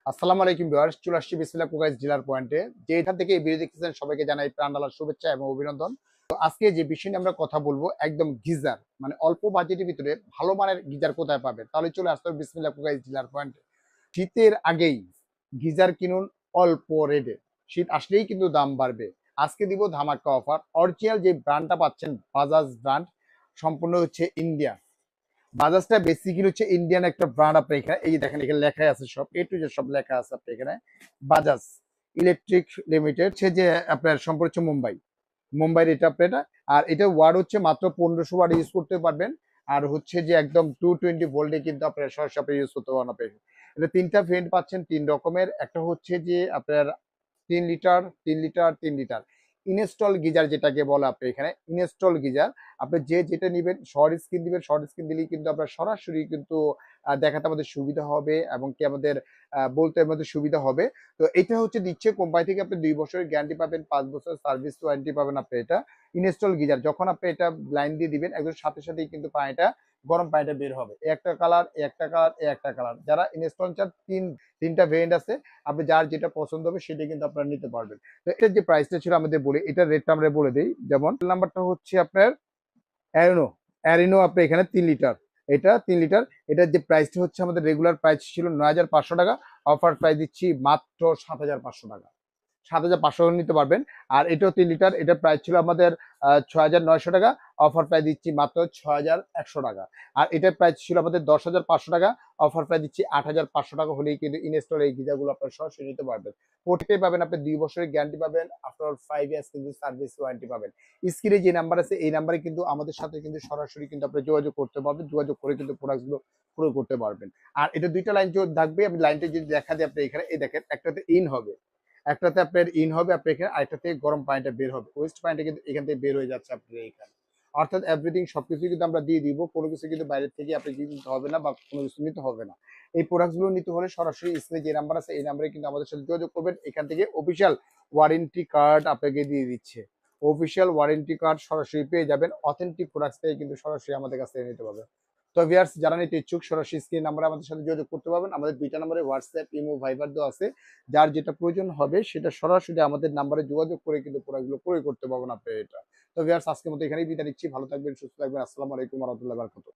আসসালামু আলাইকুম ভিউয়ার্স, চলে আসছি বিসমিল্লাহ কুকাইজ ডিলার পয়েন্টে। যে এখান থেকে এই ভিডিও দেখতেছেন সবাইকে জানাই প্রাণ ঢালার শুভেচ্ছা এবং অভিনন্দন। তো আজকে যে বিষয় নিয়ে আমরা কথা বলবো, একদম গিজার মানে অল্প বাজেটের ভিতরে ভালো মানের গিজার কোথায় পাবে, তাহলে চলে আসতে হবে বিসমিল্লাহ কুকাইজ ডিলার পয়েন্টে। শীতের আগেই গিজার কিনুন অল্প রেটে, শীত আসলেই কিন্তু দাম বাড়বে। আজকে দিব ধামাকা অফার। অরিজিনাল যে ব্র্যান্ডটা পাচ্ছেন বাজাজ ব্র্যান্ড, সম্পূর্ণ হচ্ছে ইন্ডিয়া। বাজাজটা বেসিক্যালি হচ্ছে ইন্ডিয়ান একটা ব্র্যান্ড। আপনি এখানে এই যে দেখেন, এখানে লেখা আছে সব এ টু জেড সব লেখা আছে। আপনি এখানে বাজাজ ইলেকট্রিক লিমিটেড, সে যে আপনার সম্পর্ক হচ্ছে মুম্বাইয়ের এটা আপনার এটা। আর এটা ওয়ার্ড হচ্ছে মাত্র 1500 ওয়াট ইউজ করতে পারবেন। আর হচ্ছে যে একদম 220 ভোল্টে কিন্তু আপনার সরাসরি আপনি ইউজ করতে পারবেন। আপনি এটা তিনটা ভেরিয়েন্ট পাচ্ছেন, তিন রকমের। একটা হচ্ছে যে আপনার 3 litre, 3 litre, 3 litre install geyser যেটাকে বলে। আপনি এখানে ইনস্টল গিজার আপনি যে যেটা নেবেন শর্ট স্ক্রিন দিবেন, শর্ট স্ক্রিন দিলেই কিন্তু আপনার সরাসরি কিন্তু দেখাতে আমাদের সুবিধা হবে এবং কি আমাদের বলতে আমাদের সুবিধা হবে। তো এটা হচ্ছে দিচ্ছে কোম্পানি থেকে, আপনি 2 বছরের গ্যারান্টি পাবেন, 5 বছর সার্ভিস ওয়ারেন্টি পাবেন। আপনি এটা ইনস্টল গিজার যখন আপনি এটা লাইন দিয়ে দিবেন, একদম সাথে সাথেই কিন্তু পানিটা, গরম পানিটা বের হবে। একটা কালার, একটা কালার, একটা কালার। যারা ইনস্টল চান, তিনটা ভেরিয়েন্ট আছে। আপনি যার যেটা পছন্দ হবে সেটা কিন্তু আপনারা নিতে পারবেন। তো এটার যে প্রাইসটা ছিল আমাদের বলি, এটার রেটটা আমরা বলে দিই। যেমন নাম্বারটা হচ্ছে আপনার অ্যারিনো। অ্যারিনো আপনি এখানে 3 লিটার, এটা 3 লিটার। এটার যে প্রাইসটা হচ্ছে, আমাদের রেগুলার প্রাইস ছিল 9500 টাকা, অফার প্রাইস দিচ্ছি মাত্র 7500 টাকা। 7500 নিতে পারবেন। আর এটাও 3 লিটার, এটার প্রাইস ছিল আমাদের 6900 টাকা, অফার প্রাইস দিচ্ছি মাত্র 6100 টাকা। আর এটার প্রাইস ছিল আমাদের 10500 টাকা, অফার প্রাইস দিচ্ছি 8500 টাকা হলেই কিন্তু ইনস্টল এই গিজারগুলো আপনার সরাসরি নিতে পারবেন। প্রত্যেকটাই পাবেন আপনি 2 বছরের গ্যারান্টি পাবেন, আফটার 5 ইয়ার্স কিন্তু সার্ভিস ওয়ারেন্টি পাবেন। স্ক্রিনে যে নাম্বার আছে এই নাম্বারে কিন্তু আমাদের সাথে কিন্তু সরাসরি কিন্তু আপনি যোগাযোগ করতে পারবেন, যোগাযোগ করে কিন্তু প্রোডাক্টগুলো পুরো করতে পারবেন। আর এটা দুইটা লাইন থাকবে, আমি লাইনটা যদি দেখা দিই আপনি এখানে, এই দেখেন একটাতে ইন হবে, একটাতে আপনার ইন হবে আপনার এখানে, আরেকটা থেকে গরম পানিটা বের হবে। ওয়েস্ট পানিটা কিন্তু এখান থেকে বের হয়ে যাচ্ছে আপনার এখানে। অর্থাৎ এভরিথিং সবকিছু কিন্তু আমরা দিয়ে দিব, কোনো কিছু কিন্তু বাইরে থেকে আপনি নিতে হবে না বা কোনো কিছু নিতে হবে না। এই প্রোডাক্টগুলো নিতে হলে সরাসরি স্ক্রিনে যে নাম্বার আছে এই নাম্বারে কিন্তু আমাদের সাথে যোগাযোগ করবেন। এখান থেকে অফিসিয়াল ওয়ারেন্টি কার্ড আপনাকে দিয়ে দিচ্ছে। অফিসিয়াল ওয়ারেন্টি কার্ড সরাসরি পেয়ে যাবেন। অথেন্টিক প্রোডাক্টস থেকে কিন্তু সরাসরি আমাদের কাছ থেকে নিতে পারবেন। তো ভিউয়ার্স, যারা নিতে ইচ্ছুক সরাসরি স্ক্রিন নাম্বারে আমাদের সাথে যোগাযোগ করতে পারবেন। আমাদের দুইটা নম্বরে হোয়াটসঅ্যাপ, ইমো, ভাইবার দেওয়া আছে। যার যেটা প্রয়োজন হবে সেটা সরাসরি আমাদের নাম্বারে যোগাযোগ করে কিন্তু প্রোডাক্টগুলো ক্রয় করতে পারবেন আপনি এটা। তো ভিউয়ার্স, আজকের মতো এখানেই বিদায় নিচ্ছি। ভালো থাকবেন, সুস্থ থাকবেন। আসসালামু আলাইকুম ওয়া রাহমাতুল্লাহি ওয়া বারাকাতুহু।